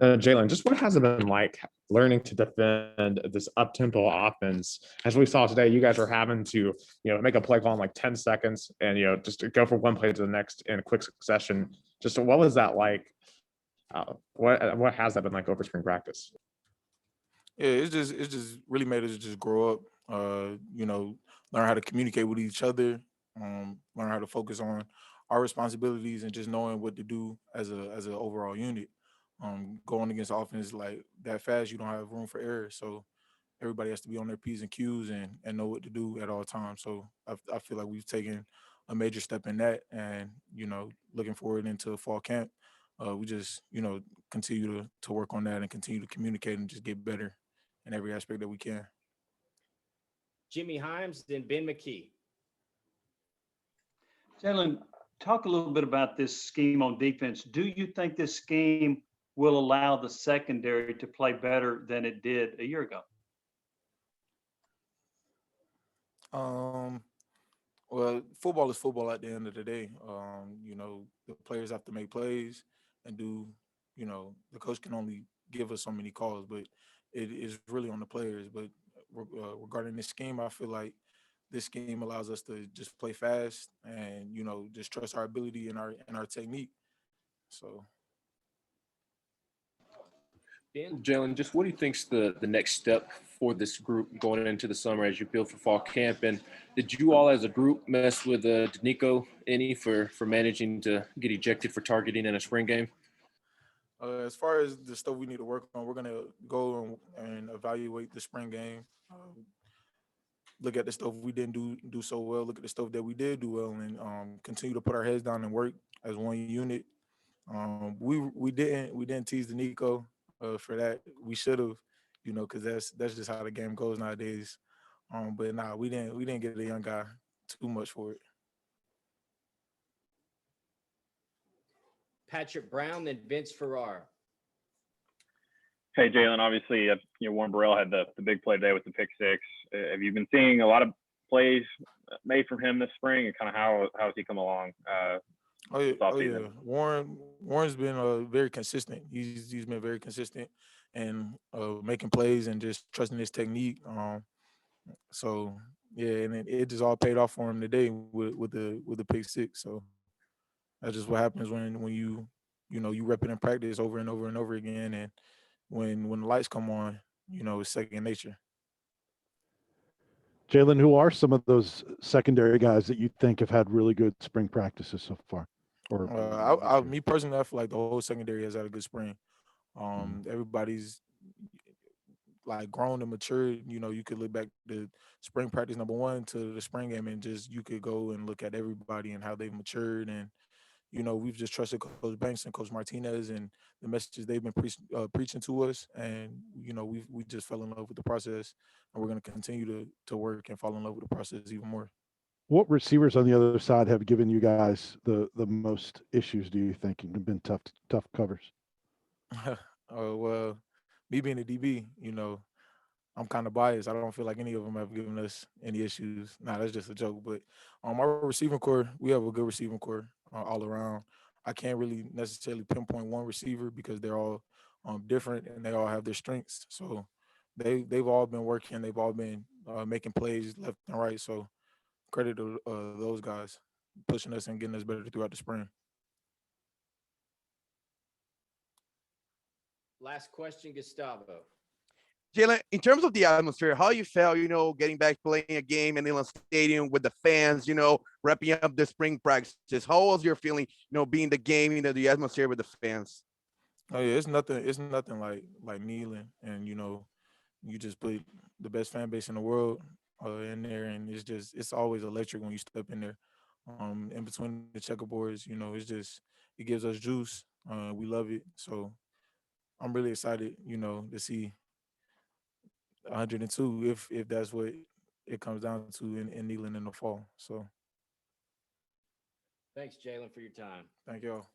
Jaylen, just what has it been like learning to defend this up-tempo offense? As we saw today, you guys are having to, make a play call in like 10 seconds and, just to go from one play to the next in quick succession. Just what was that like? What has that been like over spring practice? Yeah, it's just really made us just grow up. Learn how to communicate with each other. Learn how to focus on our responsibilities and just knowing what to do as an overall unit. Going against offense like that fast, you don't have room for error. So everybody has to be on their P's and Q's and know what to do at all times. So I feel like we've taken a major step in that, and looking forward into fall camp, we just continue to work on that and continue to communicate and just get better in every aspect that we can. Jimmy Himes, then Ben McKee. Jalen, talk a little bit about this scheme on defense. Do you think this scheme will allow the secondary to play better than it did a year ago? Well, football is football at the end of the day. The players have to make plays and do, the coach can only give us so many calls, but it is really on the players. But regarding this scheme, I feel like this scheme allows us to just play fast and, just trust our ability and our technique. So Ben? Jalen, just what do you think's the next step for this group going into the summer as you build for fall camp? And did you all as a group mess with Danico any for managing to get ejected for targeting in a spring game? As far as the stuff we need to work on, we're gonna go and evaluate the spring game. Look at the stuff we didn't do so well. Look at the stuff that we did do well, and continue to put our heads down and work as one unit. We didn't tease the Nico for that. We should have, because that's just how the game goes nowadays. But nah, we didn't get the young guy too much for it. Patrick Brown, then Vince Farrar. Hey, Jalen, obviously, Warren Burrell had the big play today with the pick six. Have you been seeing a lot of plays made from him this spring, and kind of how has he come along? Yeah. Warren's been very consistent. He's been very consistent and making plays and just trusting his technique. So yeah, and it just all paid off for him today with the pick six. So that's just what happens when you rep it in practice over and over and over again, and when the lights come on, it's second nature. Jalen, who are some of those secondary guys that you think have had really good spring practices so far? Or Me personally, I feel like the whole secondary has had a good spring. Everybody's like grown and matured. You could look back to spring practice number 1 to the spring game, and just you could go and look at everybody and how they've matured. And we've just trusted Coach Banks and Coach Martinez and the messages they've been preaching to us. And we just fell in love with the process, and we're going to continue to work and fall in love with the process even more. what receivers on the other side have given you guys the most issues, do you think, and have been tough covers? Well, me being a DB, I'm kind of biased. I don't feel like any of them have given us any issues. Nah, that's just a joke. But our receiving core, we have a good receiving core all around. I can't really necessarily pinpoint one receiver because they're all different and they all have their strengths. So they've all been working. They've all been making plays left and right. So credit to those guys pushing us and getting us better throughout the spring. Last question, Gustavo. Jalen, in terms of the atmosphere, how you felt, getting back playing a game in Inland Stadium with the fans, wrapping up the spring practices. How was your feeling, being the game, the atmosphere with the fans? Oh yeah, it's nothing like kneeling, and you just put the best fan base in the world in there, and it's always electric when you step in there. In between the checkerboards, it gives us juice. We love it, so I'm really excited, to see 102 if that's what it comes down to in Neyland in the fall. So Thanks, Jalen, for your time. thank y'all.